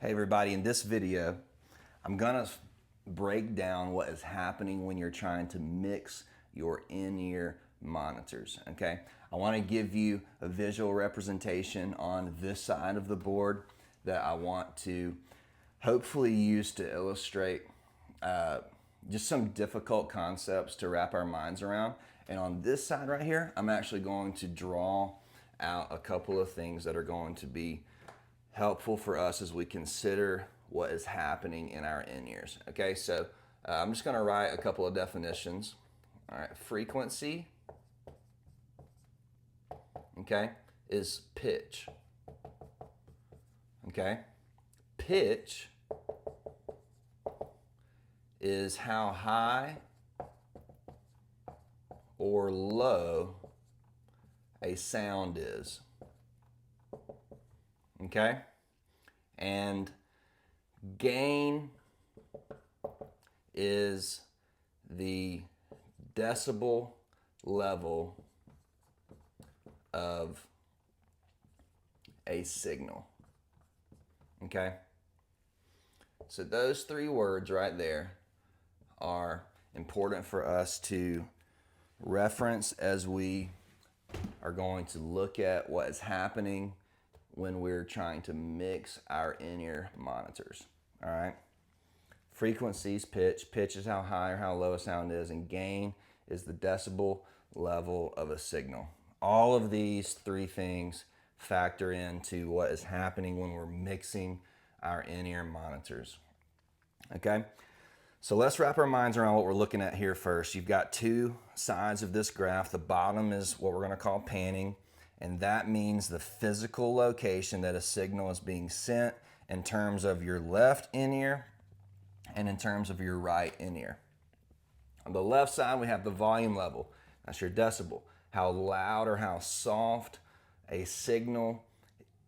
Hey everybody, in this video, I'm gonna break down what is happening when you're trying to mix your in-ear monitors, okay? I wanna give you a visual representation on this side of the board that I want to hopefully use to illustrate just some difficult concepts to wrap our minds around. And on this side right here, I'm actually going to draw out a couple of things that are going to be helpful for us as we consider what is happening in our in-ears. Okay, so I'm just going to write a couple of definitions. All right, frequency, okay, is pitch. Okay, pitch is how high or low a sound is. Okay, and gain is the decibel level of a signal. Okay, so those three words right there are important for us to reference as we are going to look at what is happening when we're trying to mix our in-ear monitors. All right, frequencies, pitch is how high or how low a sound is, and gain is the decibel level of a signal. All of these three things factor into what is happening when we're mixing our in-ear monitors. Okay, so let's wrap our minds around what we're looking at here first. You've got two sides of this graph. The bottom is what we're going to call panning, and that means the physical location that a signal is being sent in terms of your left in-ear and in terms of your right in-ear. On the left side, we have the volume level. That's your decibel, how loud or how soft a signal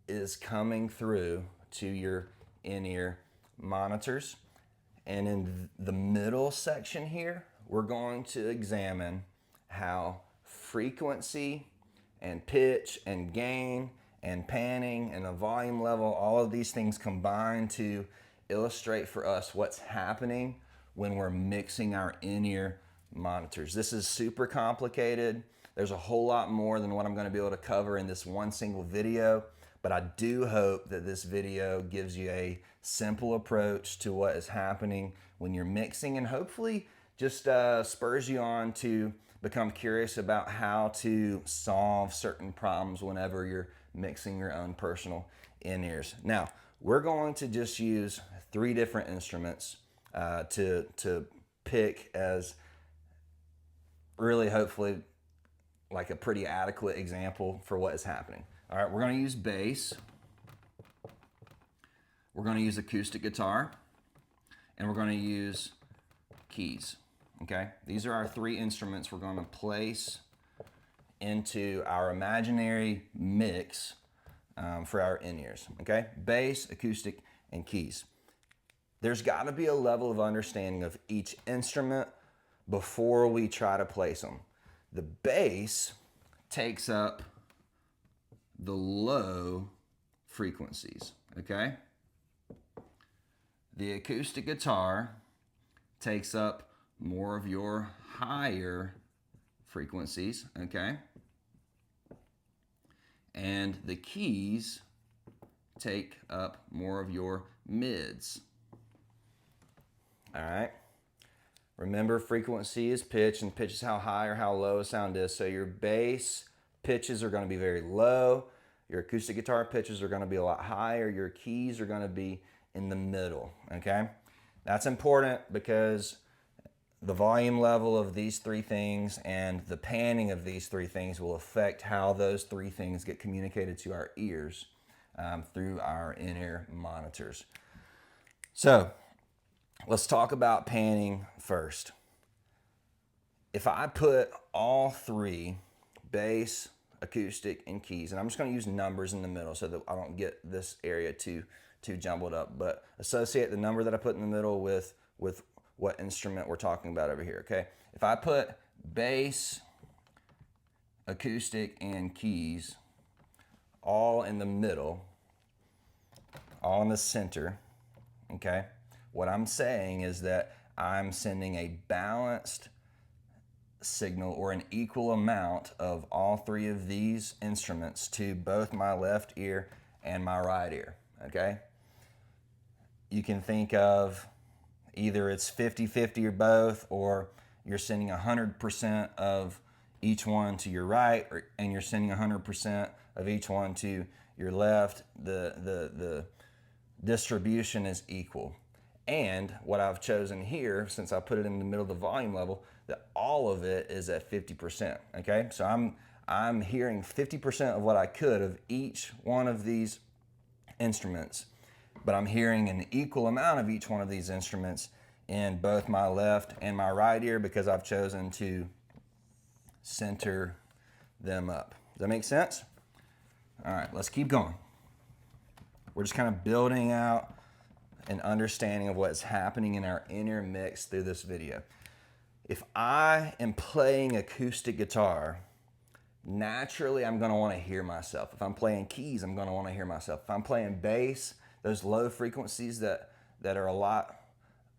is coming through to your in-ear monitors. And in the middle section here, we're going to examine how frequency and pitch and gain and panning and the volume level, all of these things combine to illustrate for us what's happening when we're mixing our in-ear monitors. This is super complicated. There's a whole lot more than what I'm going to be able to cover in this one single video, but I do hope that this video gives you a simple approach to what is happening when you're mixing, and hopefully just spurs you on to become curious about how to solve certain problems whenever you're mixing your own personal in-ears. Now, we're going to just use three different instruments to pick as really hopefully like a pretty adequate example for what is happening. All right, we're going to use bass, we're going to use acoustic guitar, and we're going to use keys. Okay, these are our three instruments we're going to place into our imaginary mix for our in-ears. Okay, bass, acoustic, and keys. There's got to be a level of understanding of each instrument before we try to place them. The bass takes up the low frequencies, okay? The acoustic guitar takes up more of your higher frequencies, okay? And the keys take up more of your mids. All right? Remember, frequency is pitch, and pitch is how high or how low a sound is. So your bass pitches are going to be very low. Your acoustic guitar pitches are going to be a lot higher. Your keys are going to be in the middle, okay? That's important because the volume level of these three things and the panning of these three things will affect how those three things get communicated to our ears through our in-ear monitors. So let's talk about panning first. If I put all three, bass, acoustic, and keys, and I'm just going to use numbers in the middle so that I don't get this area too jumbled up, but associate the number that I put in the middle with what instrument we're talking about over here, okay? If I put bass, acoustic, and keys all in the middle, all in the center, okay? What I'm saying is that I'm sending a balanced signal or an equal amount of all three of these instruments to both my left ear and my right ear, okay? You can think of either it's 50-50 or both, or you're sending 100% of each one to your right, and you're sending 100% of each one to your left. The distribution is equal. And what I've chosen here, since I put it in the middle of the volume level, that all of it is at 50%, okay? So I'm hearing 50% of what I could of each one of these instruments, but I'm hearing an equal amount of each one of these instruments in both my left and my right ear because I've chosen to center them up. Does that make sense? All right, let's keep going. We're just kind of building out an understanding of what's happening in our inner mix through this video. If I am playing acoustic guitar, naturally I'm going to want to hear myself. If I'm playing keys, I'm going to want to hear myself. If I'm playing bass, those low frequencies that are a lot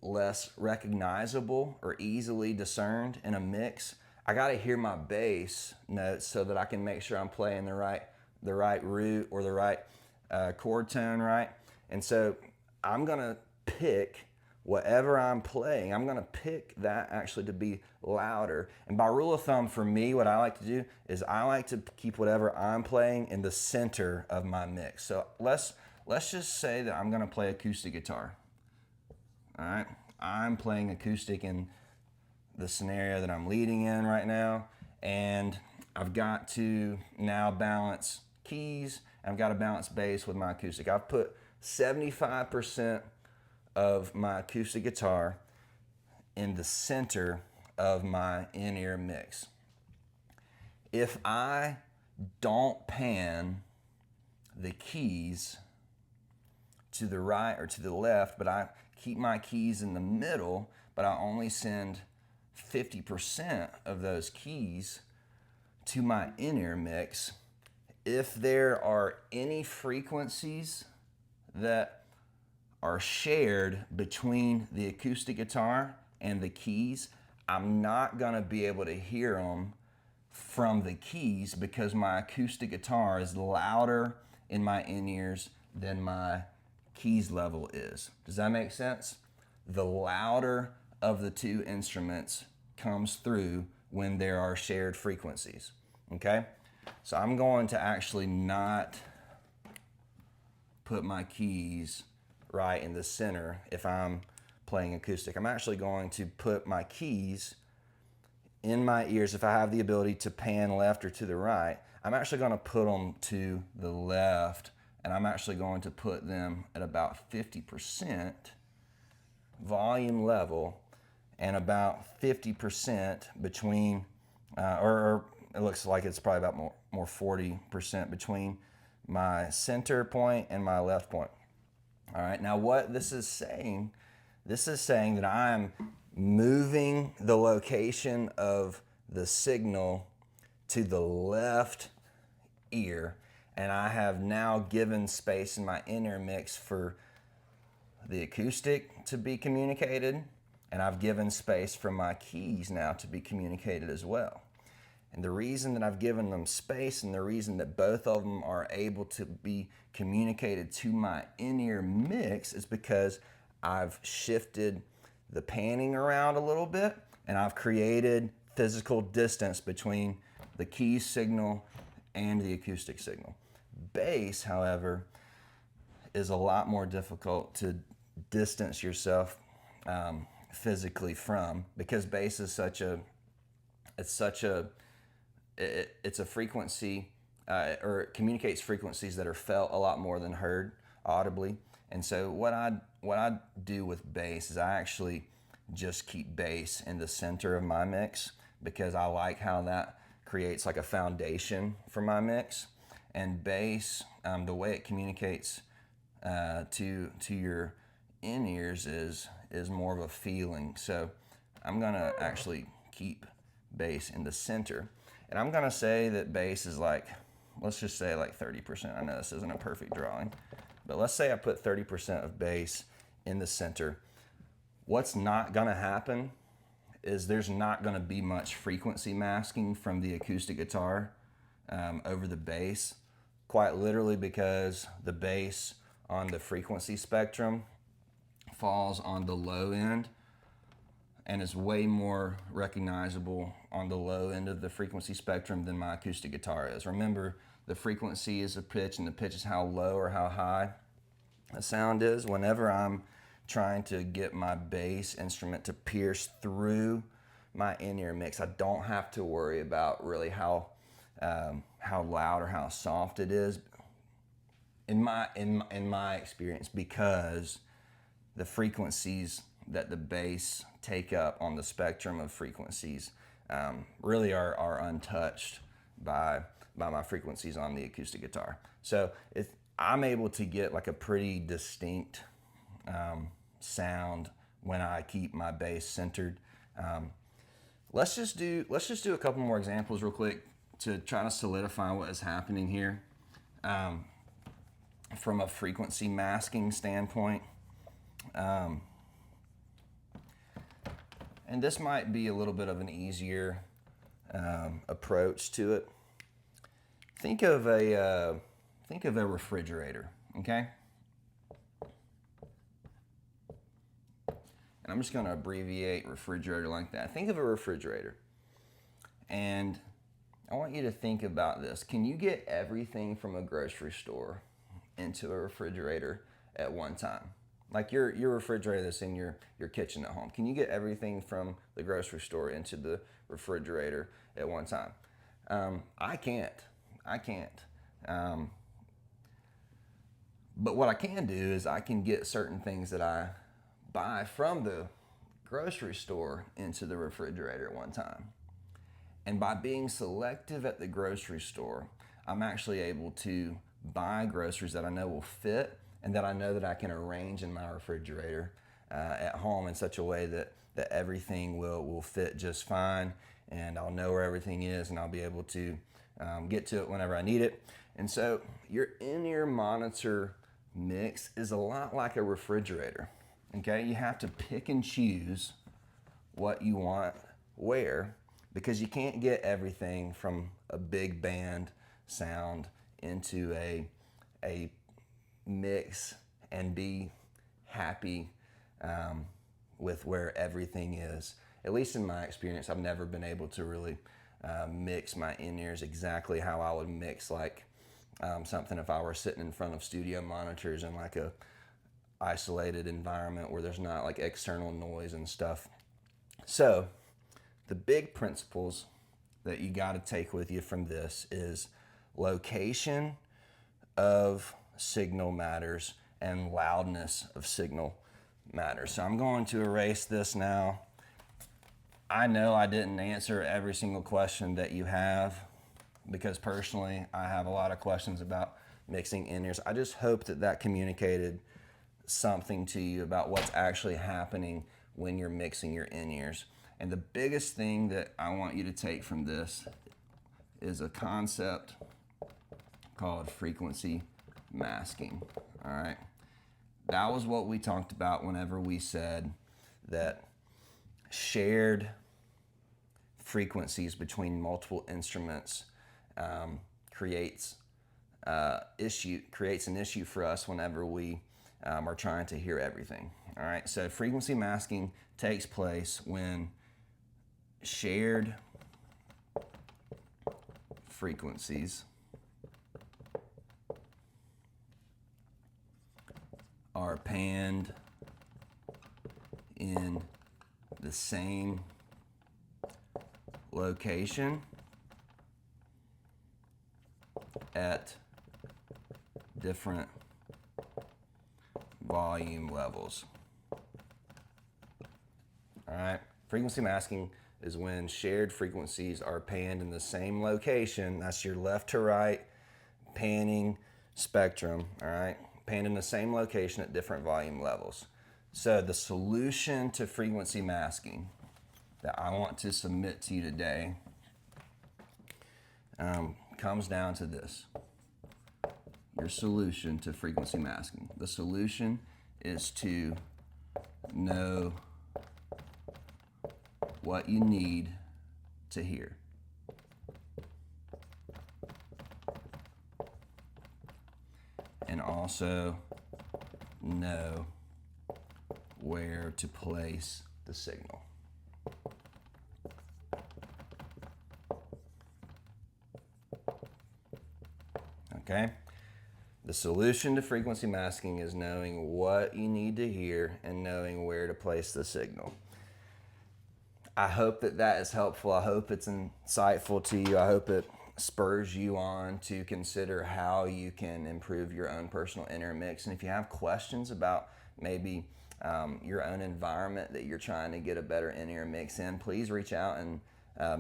less recognizable or easily discerned in a mix, I got to hear my bass notes so that I can make sure I'm playing the right root or the right chord tone, right? And so I'm going to pick whatever I'm playing, I'm going to pick that actually to be louder. And by rule of thumb, for me, what I like to do is I like to keep whatever I'm playing in the center of my mix. So let's just say that I'm going to play acoustic guitar. All right, I'm playing acoustic in the scenario that I'm leading in right now, and I've got to now balance keys, and I've got to balance bass with my acoustic. I've put 75% of my acoustic guitar in the center of my in-ear mix. If I don't pan the keys to the right or to the left, but I keep my keys in the middle, but I only send 50% of those keys to my in-ear mix, if there are any frequencies that are shared between the acoustic guitar and the keys, I'm not going to be able to hear them from the keys because my acoustic guitar is louder in my in-ears than my keys level is. Does that make sense? The louder of the two instruments comes through when there are shared frequencies, okay? So I'm going to actually not put my keys right in the center if I'm playing acoustic. I'm actually going to put my keys in my ears. If I have the ability to pan left or to the right, I'm actually going to put them to the left, and I'm actually going to put them at about 50% volume level and about 50% between, or it looks like it's probably about more 40% between my center point and my left point. All right, now what this is saying that I'm moving the location of the signal to the left ear, and I have now given space in my inner mix for the acoustic to be communicated, and I've given space for my keys now to be communicated as well. And the reason that I've given them space and the reason that both of them are able to be communicated to my in-ear mix is because I've shifted the panning around a little bit, and I've created physical distance between the key signal and the acoustic signal. Bass, however, is a lot more difficult to distance yourself physically from, because bass is it's a frequency, or it communicates frequencies that are felt a lot more than heard audibly. And so what I do with bass is I actually just keep bass in the center of my mix, because I like how that creates like a foundation for my mix. And bass, the way it communicates to your in-ears is more of a feeling. So I'm gonna actually keep bass in the center. And I'm gonna say that bass is like, let's just say like 30%. I know this isn't a perfect drawing, but let's say I put 30% of bass in the center. What's not going to happen is there's not going to be much frequency masking from the acoustic guitar over the bass, quite literally because the bass on the frequency spectrum falls on the low end and is way more recognizable on the low end of the frequency spectrum than my acoustic guitar is. Remember, the frequency is a pitch and the pitch is how low or how high a sound is. Whenever I'm trying to get my bass instrument to pierce through my in-ear mix, I don't have to worry about really how loud or how soft it is in my experience, because the frequencies that the bass take up on the spectrum of frequencies really are untouched by my frequencies on the acoustic guitar. So if I'm able to get like a pretty distinct sound when I keep my bass centered. Let's just do a couple more examples real quick to try to solidify what is happening here from a frequency masking standpoint. And this might be a little bit of an easier approach to it. Think of a refrigerator, okay? And I'm just going to abbreviate refrigerator like that. Think of a refrigerator, and I want you to think about this. Can you get everything from a grocery store into a refrigerator at one time? Like your refrigerator that's in your kitchen at home. Can you get everything from the grocery store into the refrigerator at one time? I can't. But what I can do is I can get certain things that I buy from the grocery store into the refrigerator at one time. And by being selective at the grocery store, I'm actually able to buy groceries that I know will fit and that I know that I can arrange in my refrigerator at home in such a way that everything will fit just fine, and I'll know where everything is and I'll be able to get to it whenever I need it. And so your in-ear monitor mix is a lot like a refrigerator. Okay, you have to pick and choose what you want where, because you can't get everything from a big band sound into a mix and be happy with where everything is. At least in my experience, I've never been able to really mix my in-ears exactly how I would mix like something if I were sitting in front of studio monitors in like a isolated environment where there's not like external noise and stuff. So the big principles that you got to take with you from this is location of signal matters and loudness of signal matters. So I'm going to erase this now. I know I didn't answer every single question that you have, because personally I have a lot of questions about mixing in-ears. I just hope that communicated something to you about what's actually happening when you're mixing your in-ears. And the biggest thing that I want you to take from this is a concept called frequency masking. All right, that was what we talked about whenever we said that shared frequencies between multiple instruments creates an issue for us whenever we are trying to hear everything. All right, so frequency masking takes place when shared frequencies are panned in the same location at different volume levels. All right, frequency masking is when shared frequencies are panned in the same location. That's your left to right panning spectrum, all right? Panned in the same location at different volume levels. So the solution to frequency masking that I want to submit to you today comes down to this. Your solution to frequency masking. The solution is to know what you need to hear. And also know where to place the signal. Okay? The solution to frequency masking is knowing what you need to hear and knowing where to place the signal. I hope that is helpful. I hope it's insightful to you. I hope it spurs you on to consider how you can improve your own personal inner mix. And if you have questions about maybe your own environment that you're trying to get a better inner mix in, please reach out and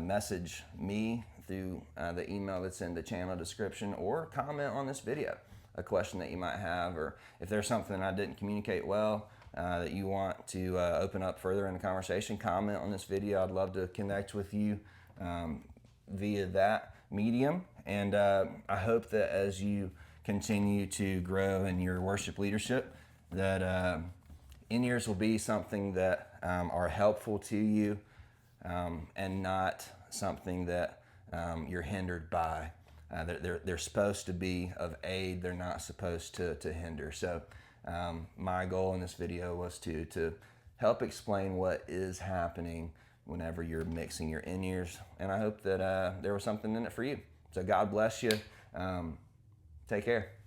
message me through the email that's in the channel description, or comment on this video, a question that you might have, or if there's something I didn't communicate well that you want to open up further in the conversation, comment on this video. I'd love to connect with you via that medium. And I hope that as you continue to grow in your worship leadership, that in-ears will be something that are helpful to you, and not something that you're hindered by. They're supposed to be of aid. They're not supposed to hinder. So my goal in this video was to help explain what is happening whenever you're mixing your in-ears. And I hope that there was something in it for you. So God bless you. Take care.